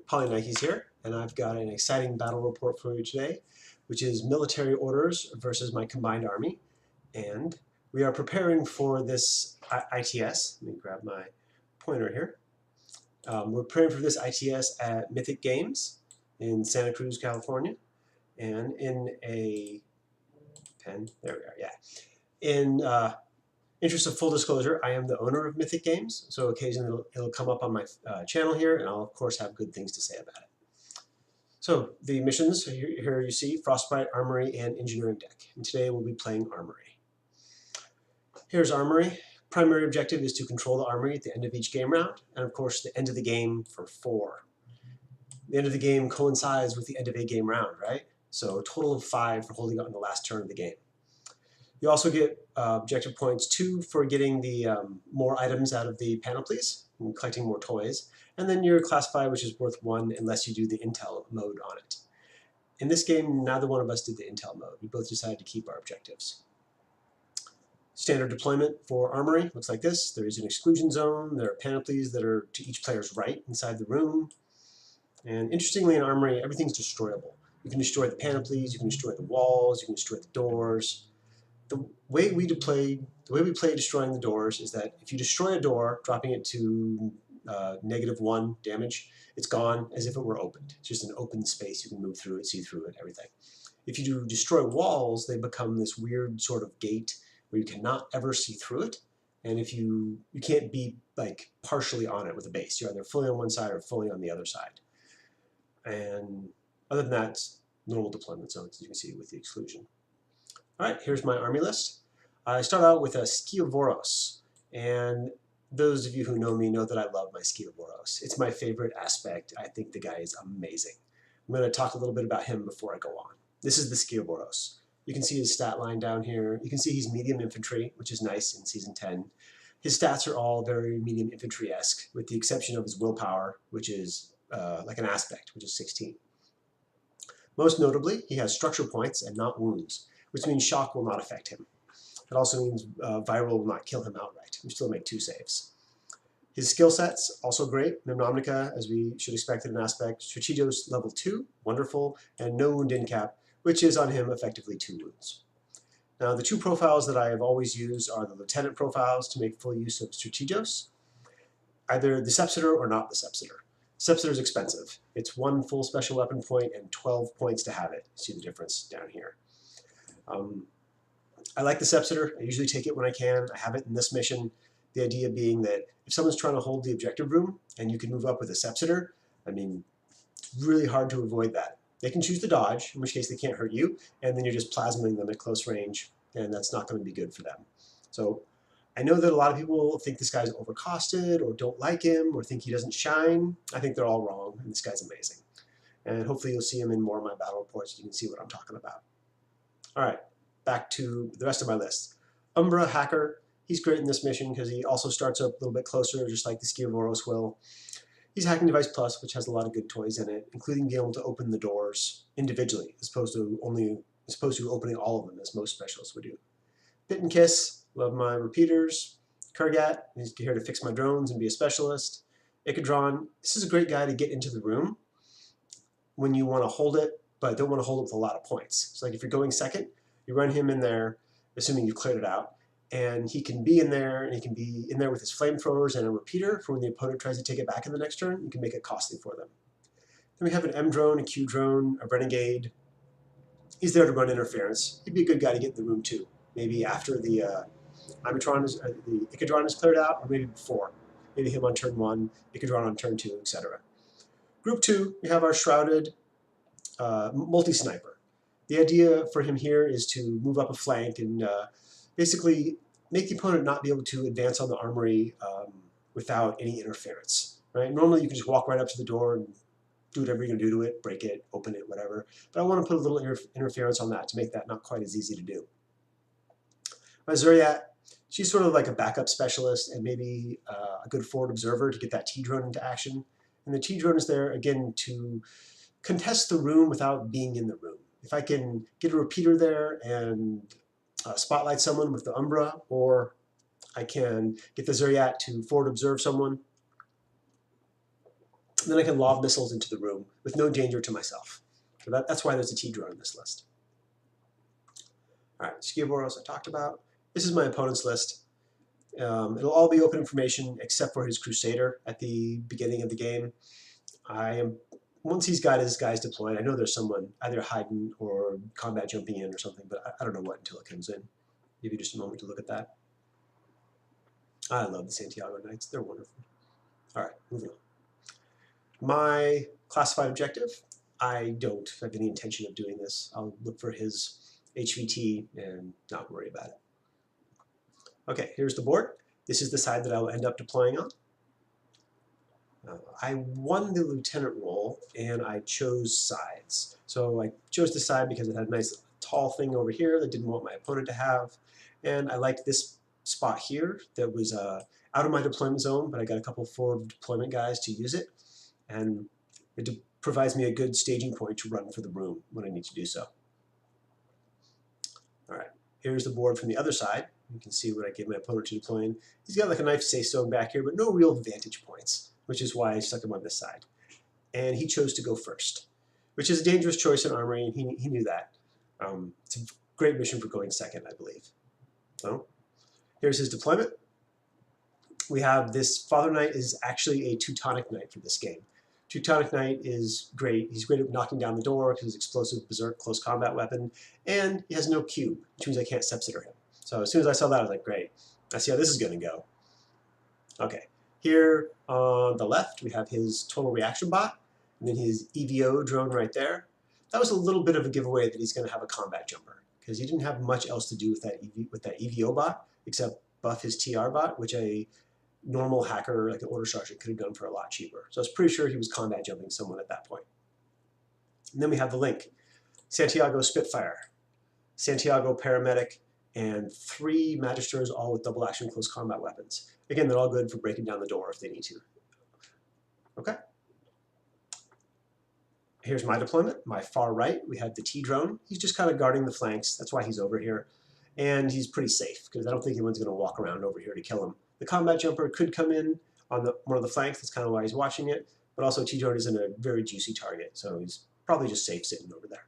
Polynikes here, and I've got an exciting battle report for you today, which is military orders versus my combined army. And we are preparing for this ITS. Let me grab my pointer here. We're preparing for this ITS at Mythic Games in Santa Cruz, California. And in a pen, there we are, yeah. In interest of full disclosure, I am the owner of Mythic Games, so occasionally it'll come up on my channel here, and I'll of course have good things to say about it. So the missions, here you see Frostbite, Armory, and Engineering Deck. And today we'll be playing Armory. Here's Armory. Primary objective is to control the Armory at the end of each game round, and of course the end of the game for 4. The end of the game coincides with the end of a game round, right? So a total of 5 for holding out in the last turn of the game. You also get objective points 2 for getting the more items out of the panoplies and collecting more toys. And then your classify, which is worth 1 unless you do the intel mode on it. In this game, neither one of us did the intel mode. We both decided to keep our objectives. Standard deployment for Armory looks like this. There is an exclusion zone. There are panoplies that are to each player's right inside the room. And interestingly in Armory, everything's destroyable. You can destroy the panoplies, you can destroy the walls, you can destroy the doors. The way we play destroying the doors is that if you destroy a door, dropping it to -1 damage, it's gone as if it were opened. It's just an open space. You can move through it, see through it, everything. If you do destroy walls, they become this weird sort of gate where you cannot ever see through it. And if you can't be like partially on it with a base. You're either fully on one side or fully on the other side. And other than that, it's normal deployment zones, as you can see with the exclusion. All right, here's my army list. I start out with a Skiavoros, and those of you who know me know that I love my Skiavoros. It's my favorite aspect. I think the guy is amazing. I'm going to talk a little bit about him before I go on. This is the Skiavoros. You can see his stat line down here. You can see he's medium infantry, which is nice in Season 10. His stats are all very medium infantry-esque, with the exception of his willpower, which is like an aspect, which is 16. Most notably, he has structure points and not wounds, which means shock will not affect him. It also means viral will not kill him outright. We still make 2 saves. His skill sets, also great. Mnemomnica, as we should expect in an aspect. Strategos level 2, wonderful. And no wound in cap, which is on him effectively 2 wounds. Now the 2 profiles that I have always used are the lieutenant profiles to make full use of Strategos. Either the Sepsitor or not the Sepsitor. Sepsitor is expensive. It's 1 full special weapon point and 12 points to have it. See the difference down here. I like the Sepsitor. I usually take it when I can. I have it in this mission. The idea being that if someone's trying to hold the objective room and you can move up with a Sepsitor, I mean, it's really hard to avoid that. They can choose to dodge, in which case they can't hurt you, and then you're just plasming them at close range, and that's not going to be good for them. So I know that a lot of people think this guy's overcosted or don't like him or think he doesn't shine. I think they're all wrong, and this guy's amazing. And hopefully you'll see him in more of my battle reports so you can see what I'm talking about. All right, back to the rest of my list. Umbra Hacker, he's great in this mission because he also starts up a little bit closer, just like the Skiavoros will. He's Hacking Device Plus, which has a lot of good toys in it, including being able to open the doors individually, as opposed to opening all of them, as most specialists would do. Bit and Kiss, love my repeaters. Kurgat, he's here to fix my drones and be a specialist. Icadron, this is a great guy to get into the room when you want to hold it, but don't want to hold it with a lot of points. So like if you're going second, you run him in there, assuming you've cleared it out, and he can be in there, and he can be in there with his flamethrowers and a repeater for when the opponent tries to take it back in the next turn. You can make it costly for them. Then we have an M drone, a Q drone, a renegade. He's there to run interference. He'd be a good guy to get in the room too. Maybe after the the Icadron is cleared out, or maybe before. Maybe him on turn 1, Icadron on turn 2, etc. Group 2, we have our shrouded multi-sniper. The idea for him here is to move up a flank and basically make the opponent not be able to advance on the armory without any interference. Right? Normally you can just walk right up to the door and do whatever you're going to do to it, break it, open it, whatever. But I want to put a little interference on that to make that not quite as easy to do. My Zuriat, she's sort of like a backup specialist and maybe a good forward observer to get that T-drone into action. And the T-drone is there, again, to contest the room without being in the room. If I can get a repeater there and spotlight someone with the Umbra, or I can get the Zuriat to forward observe someone, And then I can lob missiles into the room with no danger to myself. So that's why there's a T drone in this list. All right, Skiboros I talked about. This is my opponent's list. It'll all be open information except for his Crusader at the beginning of the game. Once he's got his guys deployed, I know there's someone either hiding or combat jumping in or something, but I don't know what until it comes in. Give you just a moment to look at that. I love the Santiago Knights. They're wonderful. All right, moving on. My classified objective, I don't have any intention of doing this. I'll look for his HVT and not worry about it. Okay, here's the board. This is the side that I will end up deploying on. I won the lieutenant role and I chose sides. So I chose the side because it had a nice tall thing over here that didn't want my opponent to have. And I liked this spot here that was out of my deployment zone, but I got a couple forward deployment guys to use it. And it provides me a good staging point to run for the room when I need to do so. All right, here's the board from the other side. You can see what I gave my opponent to deploy in. He's got like a nice safe zone back here, but no real vantage points, which is why I stuck him on this side. And he chose to go first, which is a dangerous choice in Armory, and he knew that. It's a great mission for going second, I believe. So here's his deployment. We have this Father Knight is actually a Teutonic Knight for this game. Teutonic Knight is great. He's great at knocking down the door because he's explosive, berserk, close combat weapon, and he has no cube, which means I can't sepsitter him. So as soon as I saw that, I was like, great. I see how this is going to go. Okay, here on the left, we have his total reaction bot, and then his EVO drone right there. That was a little bit of a giveaway that he's going to have a combat jumper, because he didn't have much else to do with that EVO bot, except buff his TR bot, which a normal hacker like an order sergeant could have done for a lot cheaper. So I was pretty sure he was combat jumping someone at that point. And then we have the link. Santiago Spitfire, Santiago Paramedic, and 3 Magisters, all with double action close combat weapons. Again, they're all good for breaking down the door if they need to. Okay. Here's my deployment. My far right, we have the T-drone. He's just kind of guarding the flanks. That's why he's over here. And he's pretty safe, because I don't think anyone's going to walk around over here to kill him. The combat jumper could come in on one of the flanks. That's kind of why he's watching it. But also T-drone isn't a very juicy target, so he's probably just safe sitting over there.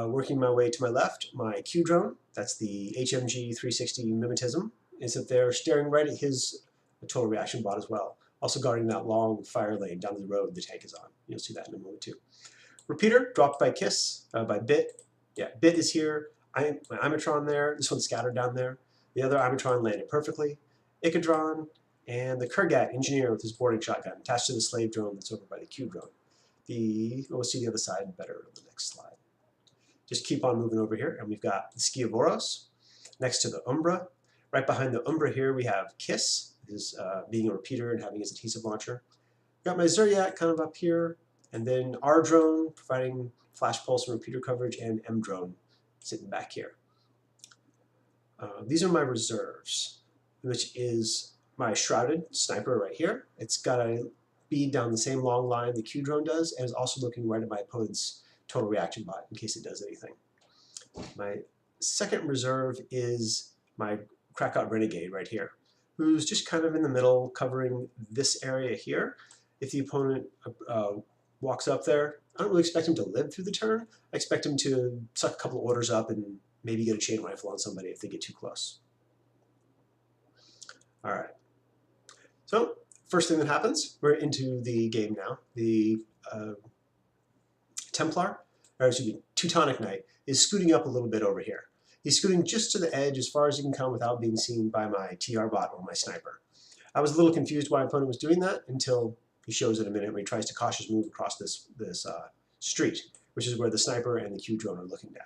Working my way to my left, my Q drone. That's the HMG 360 Mimetism. Is up there staring right at his total reaction bot as well. Also guarding that long fire lane down the road the tank is on. You'll see that in a moment too. Repeater dropped by Kiss, by Bit. Yeah, Bit is here. My Imatron there. This one's scattered down there. The other Imatron landed perfectly. Icadron and the Kurgat engineer with his boarding shotgun attached to the slave drone that's over by the Q drone. We'll see the other side better on the next slide. Just keep on moving over here, and we've got the Skiavoros next to the Umbra. Right behind the Umbra here, we have Kiss, who's being a repeater and having his adhesive launcher. Got my Zeryak kind of up here, and then R drone providing flash pulse and repeater coverage, and M drone sitting back here. These are my reserves, which is my shrouded sniper right here. It's got a bead down the same long line the Q drone does, and is also looking right at my opponent's total reaction bot in case it does anything. My second reserve is my Krakow Renegade right here, who's just kind of in the middle covering this area here. If the opponent walks up there, I don't really expect him to live through the turn. I expect him to suck a couple of orders up and maybe get a chain rifle on somebody if they get too close. All right. So first thing that happens, we're into the game now. The Teutonic Knight is scooting up a little bit over here. He's scooting just to the edge as far as he can come without being seen by my TR bot or my sniper. I was a little confused why my opponent was doing that until he shows in a minute when he tries to cautious move across this street, which is where the sniper and the Q drone are looking down.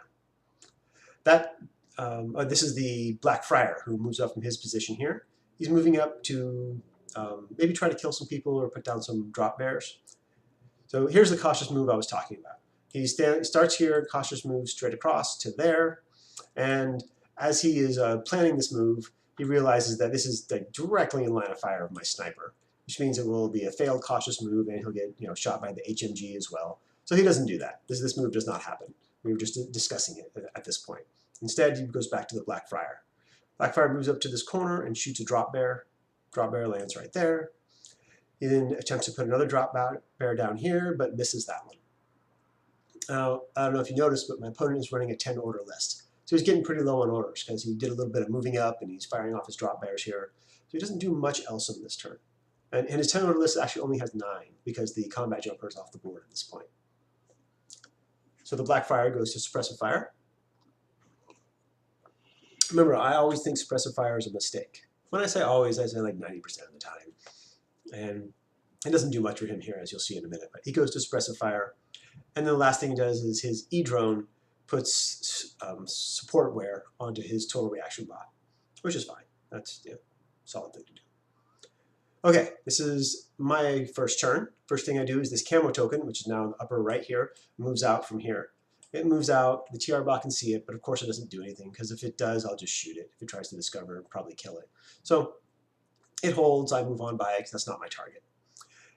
This is the Black Friar who moves up from his position here. He's moving up to maybe try to kill some people or put down some drop bears. So here's the cautious move I was talking about. He starts here, cautious move straight across to there, and as he is planning this move, he realizes that this is directly in line of fire of my sniper, which means it will be a failed cautious move and he'll get shot by the HMG as well. So he doesn't do that. This move does not happen. We were just discussing it at this point. Instead, he goes back to the Black Friar. Black Friar moves up to this corner and shoots a drop bear. Drop bear lands right there. He then attempts to put another drop bear down here, but misses that one. Now, I don't know if you noticed, but my opponent is running a 10 order list. So he's getting pretty low on orders because he did a little bit of moving up and he's firing off his drop bears here. So he doesn't do much else on this turn. And his 10 order list actually only has 9 because the combat jumper is off the board at this point. So the black fire goes to suppressive fire. Remember, I always think suppressive fire is a mistake. When I say always, I say like 90% of the time. And it doesn't do much for him here, as you'll see in a minute. But he goes to suppressive fire. And then the last thing he does is his E-drone puts support wear onto his total reaction bot, which is fine. That's a solid thing to do. Okay, this is my first turn. First thing I do is this camo token, which is now in the upper right here, moves out from here. It moves out, the TR bot can see it, but of course it doesn't do anything, because if it does, I'll just shoot it. If it tries to discover, I'll probably kill it. So it holds, I move on by it, because that's not my target.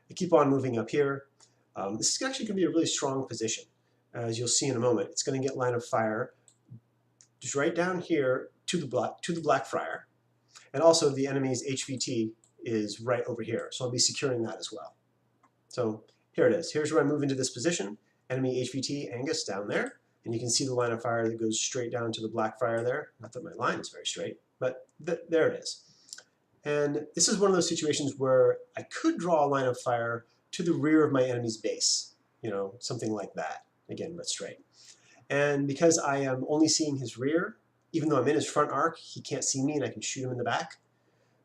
I keep on moving up here. This is actually going to be a really strong position. As you'll see in a moment, it's going to get line of fire just right down here to the black friar. And also the enemy's HVT is right over here, so I'll be securing that as well. So here it is. Here's where I move into this position. Enemy HVT Angus down there, and you can see the line of fire that goes straight down to the black friar there. Not that my line is very straight, but there it is. And this is one of those situations where I could draw a line of fire to the rear of my enemy's base, something like that. Again, but straight. And because I am only seeing his rear, even though I'm in his front arc, he can't see me and I can shoot him in the back.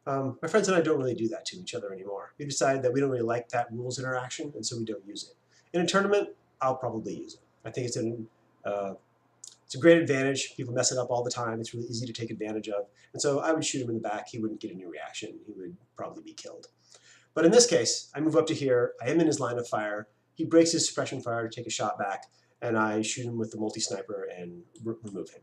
My friends and I don't really do that to each other anymore. We decided that we don't really like that rules interaction, and so we don't use it. In a tournament, I'll probably use it. I think it's a great advantage. People mess it up all the time. It's really easy to take advantage of. And so I would shoot him in the back. He wouldn't get any reaction. He would probably be killed. But in this case, I move up to here. I am in his line of fire. He breaks his suppression fire to take a shot back, and I shoot him with the multi-sniper and remove him.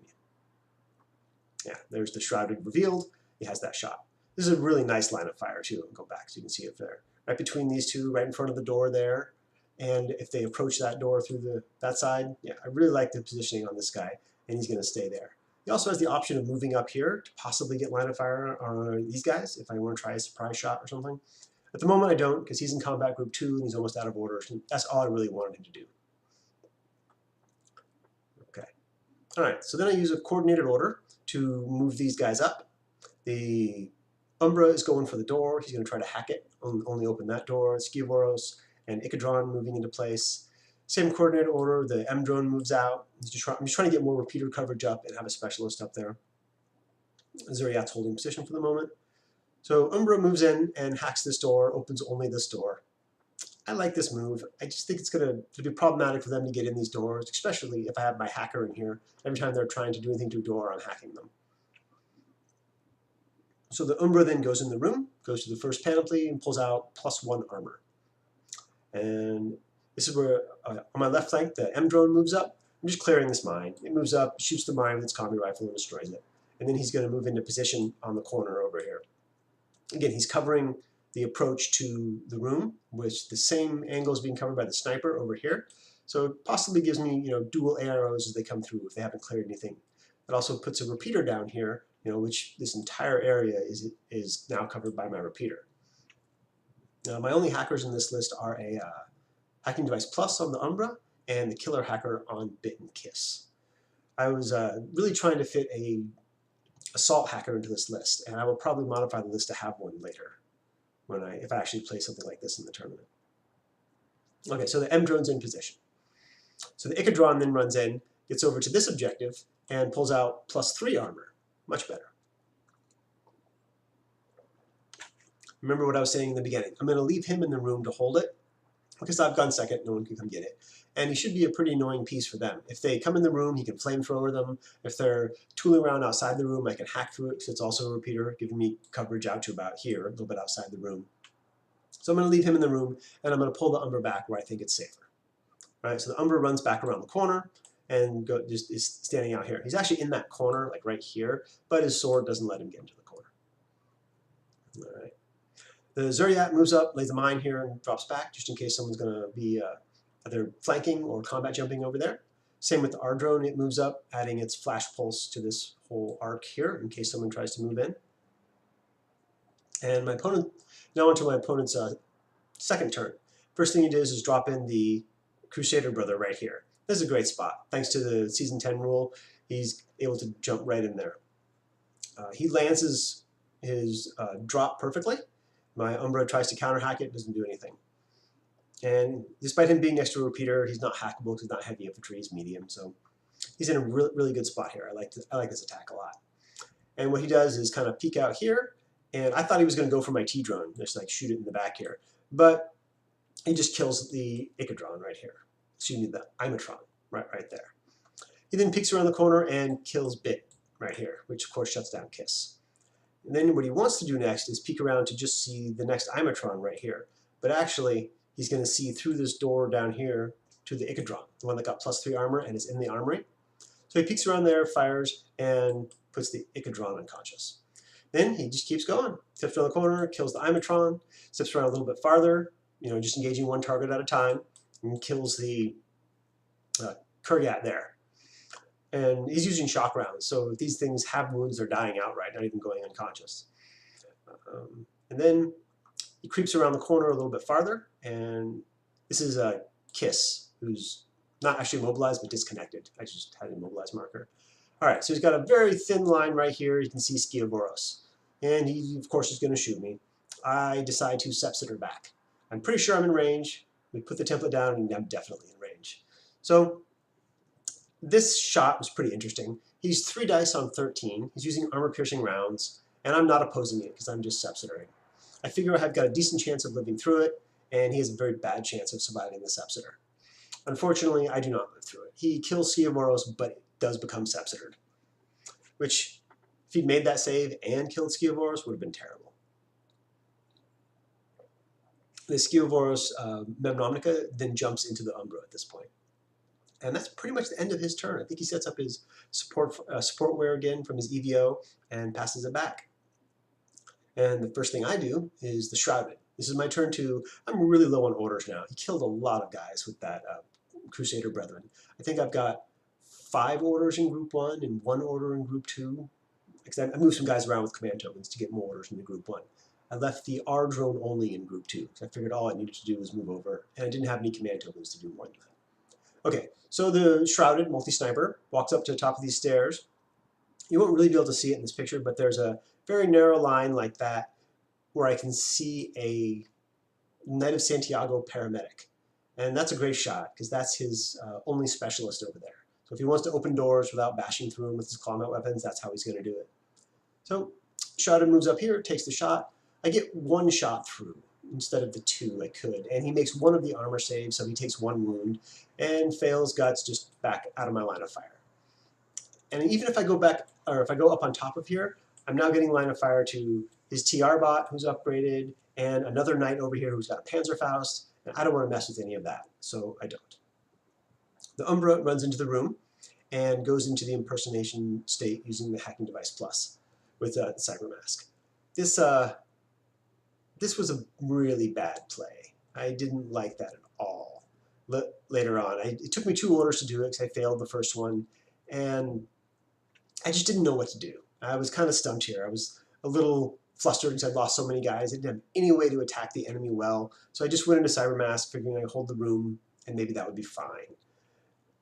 Yeah, there's the shrouded revealed. He has that shot. This is a really nice line of fire, too. I'll go back so you can see it there. Right between these two, right in front of the door there. And if they approach that door through that side, yeah, I really like the positioning on this guy, and he's going to stay there. He also has the option of moving up here to possibly get line of fire on these guys if I want to try a surprise shot or something. At the moment I don't, because he's in combat group 2 and he's almost out of order. So that's all I really wanted him to do. Okay. All right, so then I use a coordinated order to move these guys up. The Umbra is going for the door. He's going to try to hack it, only open that door. Skivoros and Ikadron moving into place. Same coordinated order, the M drone moves out. I'm just trying to get more repeater coverage up and have a specialist up there. Zuriat's holding position for the moment. So Umbra moves in and hacks this door, opens only this door. I like this move. I just think it's going to be problematic for them to get in these doors, especially if I have my hacker in here. Every time they're trying to do anything to a door, I'm hacking them. So the Umbra then goes in the room, goes to the first panoply, and pulls out +1 armor. And this is where, on my left flank, the M drone moves up. I'm just clearing this mine. It moves up, shoots the mine with its combi rifle and destroys it. And then he's going to move into position on the corner over here. Again, he's covering the approach to the room, which the same angle is being covered by the sniper over here. So it possibly gives me, dual arrows as they come through if they haven't cleared anything. It also puts a repeater down here, which this entire area is now covered by my repeater. Now, my only hackers in this list are a Hacking Device Plus on the Umbra and the Killer Hacker on Bit and Kiss. I was really trying to fit a Assault Hacker into this list, and I will probably modify the list to have one later if I actually play something like this in the tournament. Okay, so the M drone's in position. So the Ikadron then runs in, gets over to this objective, and pulls out +3 armor. Much better. Remember what I was saying in the beginning. I'm going to leave him in the room to hold it, because I've gone second, no one can come get it. And he should be a pretty annoying piece for them. If they come in the room, he can flamethrower them. If they're tooling around outside the room, I can hack through it, because it's also a repeater, giving me coverage out to about here, a little bit outside the room. So I'm going to leave him in the room, and I'm going to pull the Umbra back where I think it's safer. All right, so the Umbra runs back around the corner, and just is standing out here. He's actually in that corner, like right here, but his sword doesn't let him get into the corner. All right. The Zuriat moves up, lays a mine here, and drops back, just in case someone's going to be either flanking or combat jumping over there. Same with the R drone, it moves up, adding its flash pulse to this whole arc here, in case someone tries to move in. And my opponent, now onto my opponent's Second turn. First thing he does is drop in the Crusader brother right here. This is a great spot. Thanks to the season 10 rule, he's able to jump right in there. He lands his drop perfectly. My Umbra tries to counter hack it, doesn't do anything. And despite him being next to a repeater, he's not hackable because he's not heavy infantry, he's medium. So he's in a really good spot here. I like this attack a lot. And what he does is kind of peek out here. And I thought he was going to go for my T-drone, just like shoot it in the back here. But he just kills the Icodron right here. Excuse me, the Imatron right there. He then peeks around the corner and kills Bit right here, which of course shuts down Kiss. And then what he wants to do next is peek around to just see the next Imatron right here. But actually, he's going to see through this door down here to the Icodron, the one that got +3 armor and is in the Armory. So he peeks around there, fires, and puts the Icodron unconscious. Then he just keeps going. Steps around the corner, kills the Imatron, steps around a little bit farther, just engaging one target at a time, and kills the Kurgat there. And he's using shock rounds, so if these things have wounds, they're dying outright, not even going unconscious. And then he creeps around the corner a little bit farther, and this is a Kiss, who's not actually mobilized, but disconnected. I just had a mobilized marker. All right, so he's got a very thin line right here. You can see Skiaboros. And he, of course, is going to shoot me. I decide to Sepsitor back. I'm pretty sure I'm in range. We put the template down, and I'm definitely in range. So this shot was pretty interesting. He's 3 dice on 13. He's using armor-piercing rounds, and I'm not opposing it because I'm just Sepsitoring. I figure I've got a decent chance of living through it, and he has a very bad chance of surviving the Sepsitor. Unfortunately, I do not live through it. He kills Skiaboros, but does become Sepsitored, which, if he'd made that save and killed Skiaboros, would have been terrible. The Skiaboros Memnomnica then jumps into the Umbra at this point. And that's pretty much the end of his turn. I think he sets up his supportware again from his EVO and passes it back. And the first thing I do is the Shrouded. This is my turn to, I'm really low on orders now. He killed a lot of guys with that Crusader Brethren. I think I've got 5 orders in Group 1 and 1 order in Group 2. Because I moved some guys around with command tokens to get more orders in the Group 1. I left the R drone only in Group 2. So I figured all I needed to do was move over, and I didn't have any command tokens to do more than that. Okay, so the Shrouded multi-sniper walks up to the top of these stairs. You won't really be able to see it in this picture, but there's a very narrow line like that where I can see a Knight of Santiago paramedic. And that's a great shot, because that's his only specialist over there. So if he wants to open doors without bashing through them with his clawmount weapons, that's how he's going to do it. So Shrouded moves up here, takes the shot. I get 1 shot through instead of the 2 I could. And he makes 1 of the armor saves, so he takes 1 wound and fails guts just back out of my line of fire. And even if I go back, or if I go up on top of here, I'm now getting line of fire to his TR bot, who's upgraded, and another knight over here who's got a Panzerfaust, and I don't want to mess with any of that, so I don't. The Umbra runs into the room and goes into the impersonation state using the Hacking Device Plus with the Cyber Mask. This was a really bad play. I didn't like that at all. Later on, it took me 2 orders to do it because I failed the first one, and I just didn't know what to do. I was kind of stumped here. I was a little flustered because I'd lost so many guys. I didn't have any way to attack the enemy well, so I just went into Cyber Mask, figuring I'd hold the room, and maybe that would be fine.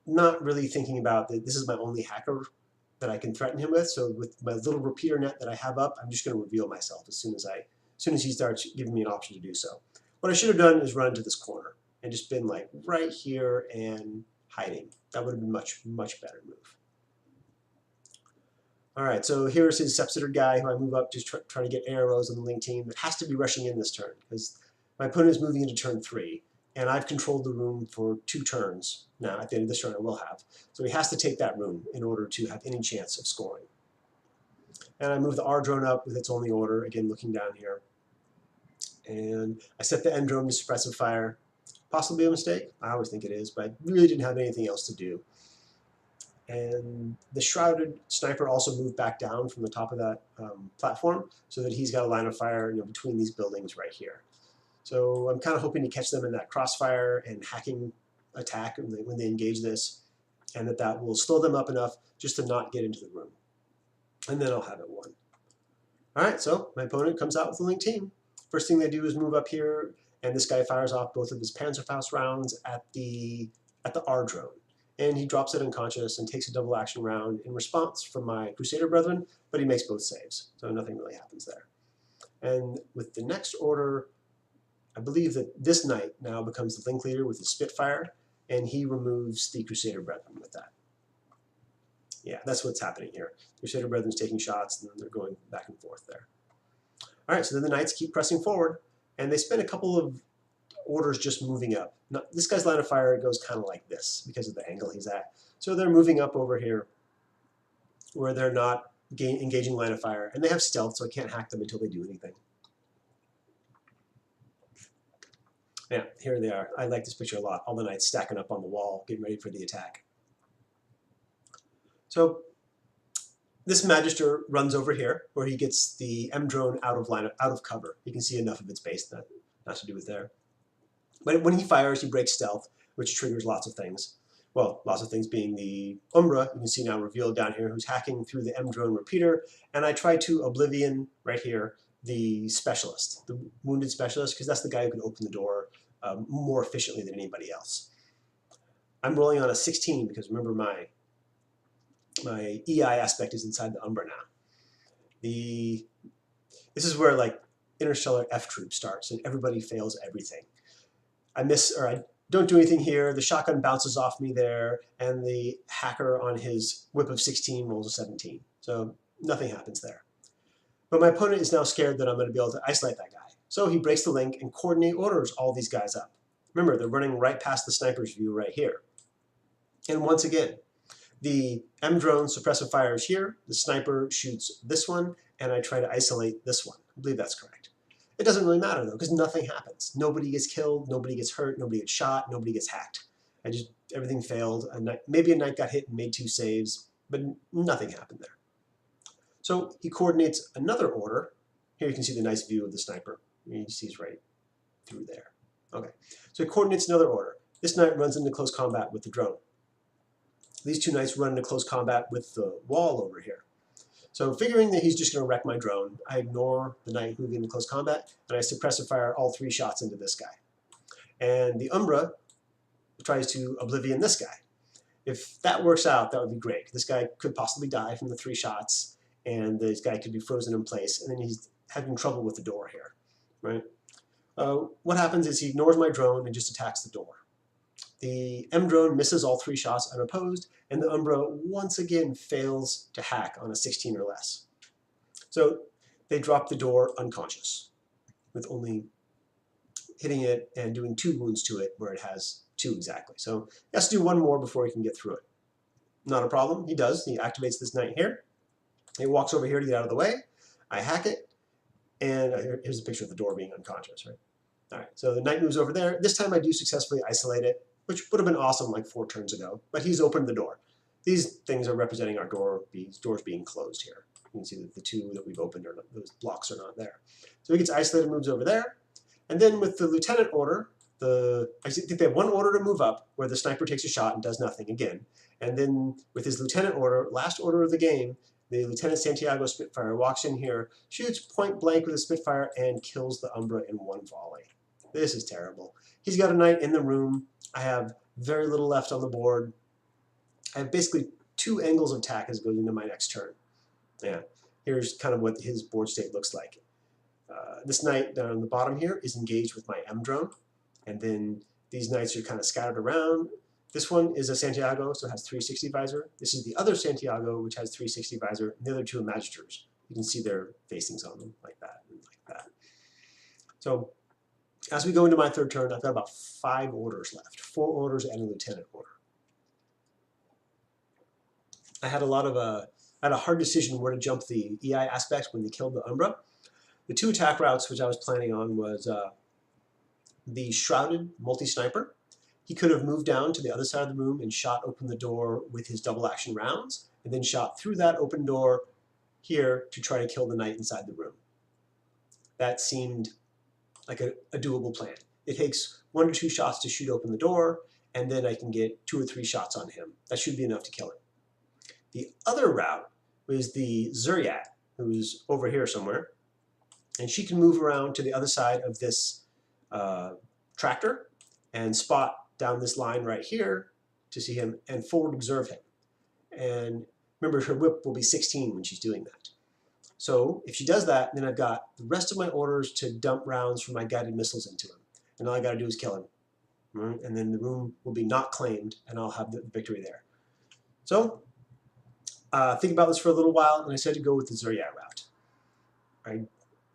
Not really thinking about that this is my only hacker that I can threaten him with, so with my little repeater net that I have up, I'm just going to reveal myself as soon as he starts giving me an option to do so. What I should have done is run into this corner and just been like right here and hiding. That would have been much better move. All right, so here's his Sepsitor guy who I move up, just trying to get arrows on the Link team that has to be rushing in this turn because my opponent is moving into turn 3, and I've controlled the room for 2 turns. Now, at the end of this turn, I will have. So he has to take that room in order to have any chance of scoring. And I move the R drone up with its only order, again looking down here. And I set the N drone to suppressive fire. Possibly a mistake, I always think it is, but I really didn't have anything else to do. And the Shrouded Sniper also moved back down from the top of that platform so that he's got a line of fire between these buildings right here. So I'm kind of hoping to catch them in that crossfire and hacking attack when they engage this, and that will slow them up enough just to not get into the room. And then I'll have it won. All right, so my opponent comes out with the Link team. First thing they do is move up here and this guy fires off both of his Panzerfaust rounds at the R drone. And he drops it unconscious and takes a double action round in response from my Crusader brethren, but he makes both saves, so nothing really happens there. And with the next order, I believe that this knight now becomes the link leader with his Spitfire, and he removes the Crusader brethren with that. Yeah, that's what's happening here. Crusader brethren's taking shots, and then they're going back and forth there. All right, so then the knights keep pressing forward, and they spend a couple of orders just moving up. Now, this guy's line of fire goes kind of like this because of the angle he's at. So they're moving up over here where they're not engaging line of fire, and they have stealth, so I can't hack them until they do anything. Yeah, here they are. I like this picture a lot. All the knights stacking up on the wall, getting ready for the attack. So this Magister runs over here, where he gets the M drone out of cover. You can see enough of its base, not to do with there. But when he fires, he breaks stealth, which triggers lots of things. Well, lots of things being the Umbra, you can see now revealed down here, who's hacking through the M drone repeater, and I try to Oblivion right here the specialist, the wounded specialist, because that's the guy who can open the door more efficiently than anybody else. I'm rolling on a 16 because remember my EI aspect is inside the Umbra now. This is where like Interstellar F Troop starts and everybody fails everything. I don't do anything here, the shotgun bounces off me there, and the hacker on his whip of 16 rolls a 17. So nothing happens there. But my opponent is now scared that I'm going to be able to isolate that guy. So he breaks the link and coordinate orders all these guys up. Remember, they're running right past the sniper's view right here. And once again, the M drone suppressive fires here, the sniper shoots this one, and I try to isolate this one. I believe that's correct. It doesn't really matter though, because nothing happens. Nobody gets killed, nobody gets hurt, nobody gets shot, nobody gets hacked. Everything failed. Maybe a knight got hit and made 2 saves, but nothing happened there. So he coordinates another order. Here you can see the nice view of the sniper. You see he's right through there. Okay, so he coordinates another order. This knight runs into close combat with the drone. These 2 knights run into close combat with the wall over here. So figuring that he's just going to wreck my drone, I ignore the knight moving into close combat, and I suppressive fire all 3 shots into this guy. And the Umbra tries to Oblivion this guy. If that works out, that would be great. This guy could possibly die from the 3 shots, and this guy could be frozen in place, and then he's having trouble with the door here, right? What happens is he ignores my drone and just attacks the door. The M drone misses all 3 shots unopposed, and the Umbra once again fails to hack on a 16 or less. So they drop the door unconscious, with only hitting it and doing 2 wounds to it where it has 2 exactly. So he has to do 1 more before he can get through it. Not a problem, he does. He activates this knight here. He walks over here to get out of the way. I hack it, and here's a picture of the door being unconscious, right? All right, so the knight moves over there. This time I do successfully isolate it, which would have been awesome like 4 turns ago, but he's opened the door. These things are representing our doors being closed here. You can see that the 2 that we've opened, those blocks are not there. So he gets isolated, moves over there, and then with the lieutenant order, I think they have 1 order to move up where the sniper takes a shot and does nothing again. And then with his lieutenant order, last order of the game, the Lieutenant Santiago Spitfire walks in here, shoots point blank with a Spitfire, and kills the Umbra in 1 volley. This is terrible. He's got a knight in the room. I have very little left on the board. I have basically 2 angles of attack as it goes into my next turn. Yeah, here's kind of what his board state looks like. This knight down on the bottom here is engaged with my M drone, and then these knights are kind of scattered around. This one is a Santiago, so it has 360 visor. This is the other Santiago, which has 360 visor, and the other 2 are Magisters. You can see their facings on them, like that, and like that. So as we go into my 3rd turn, I've got about 5 orders left, 4 orders and a lieutenant order. I had a hard decision where to jump the EI aspect when they killed the Umbra. The 2 attack routes which I was planning on was the Shrouded multi-sniper. He could have moved down to the other side of the room and shot open the door with his double action rounds, and then shot through that open door here to try to kill the knight inside the room. That seemed like a doable plan. It takes 1 or 2 shots to shoot open the door, and then I can get 2 or 3 shots on him. That should be enough to kill him. The other route was the Zuriat, who's over here somewhere, and she can move around to the other side of this tractor and spot down this line right here to see him and forward observe him. And remember, her whip will be 16 when she's doing that. So if she does that, then I've got the rest of my orders to dump rounds from my guided missiles into him. And all I got to do is kill him. And then the room will be not claimed, and I'll have the victory there. So think about this for a little while, and I said to go with the Zuriat route. All right,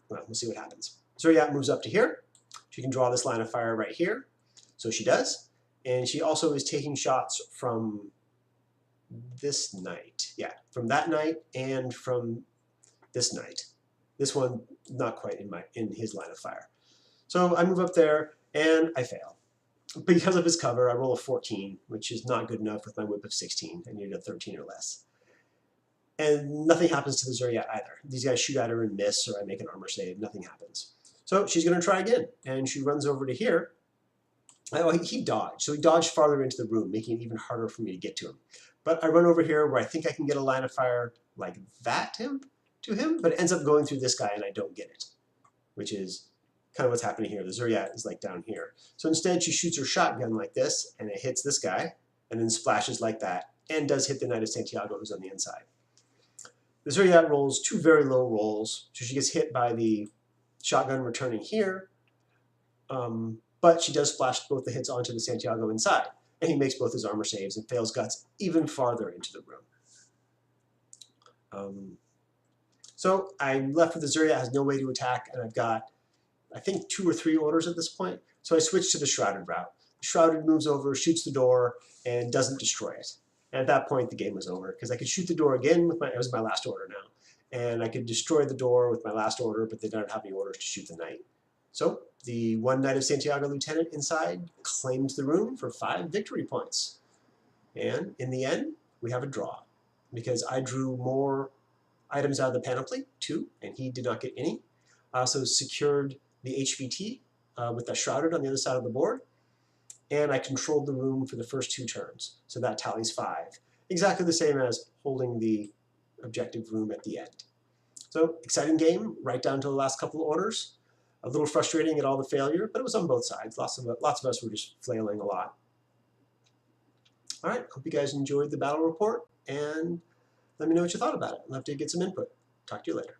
well, we'll see what happens. Zuriat moves up to here. She can draw this line of fire right here. So she does. And she also is taking shots from this knight. Yeah, from that knight and from this knight. This one, not quite in his line of fire. So I move up there, and I fail. Because of his cover, I roll a 14, which is not good enough with my whip of 16. I needed a 13 or less. And nothing happens to the Zuriat either. These guys shoot at her and miss, or I make an armor save. Nothing happens. So she's going to try again, and she runs over to here. Oh, he dodged. So he dodged farther into the room, making it even harder for me to get to him. But I run over here where I think I can get a line of fire like that to him, but it ends up going through this guy, and I don't get it, which is kind of what's happening here. The Zuriat is like down here. So instead, she shoots her shotgun like this, and it hits this guy, and then splashes like that, and does hit the Knight of Santiago, who's on the inside. The Zuriat rolls 2 very low rolls, so she gets hit by the shotgun returning here, but she does splash both the hits onto the Santiago inside, and he makes both his armor saves and fails guts even farther into the room. So I'm left with the Zuriat, has no way to attack, and I've got, I think, 2 or 3 orders at this point. So I switch to the Shrouded route. The Shrouded moves over, shoots the door, and doesn't destroy it. And at that point, the game was over, because I could shoot the door again with it was my last order now. And I could destroy the door with my last order, but they don't have any orders to shoot the knight. So the 1 Knight of Santiago lieutenant inside claims the room for 5 victory points. And in the end, we have a draw, because I drew more items out of the panoply, 2, and he did not get any. I also secured the HVT with the Shrouded on the other side of the board, and I controlled the room for the first 2 turns, so that tallies 5. Exactly the same as holding the objective room at the end. So, exciting game, right down to the last couple of orders. A little frustrating at all the failure, but it was on both sides. Lots of us were just flailing a lot. All right, hope you guys enjoyed the battle report, and let me know what you thought about it. I'd love to get some input. Talk to you later.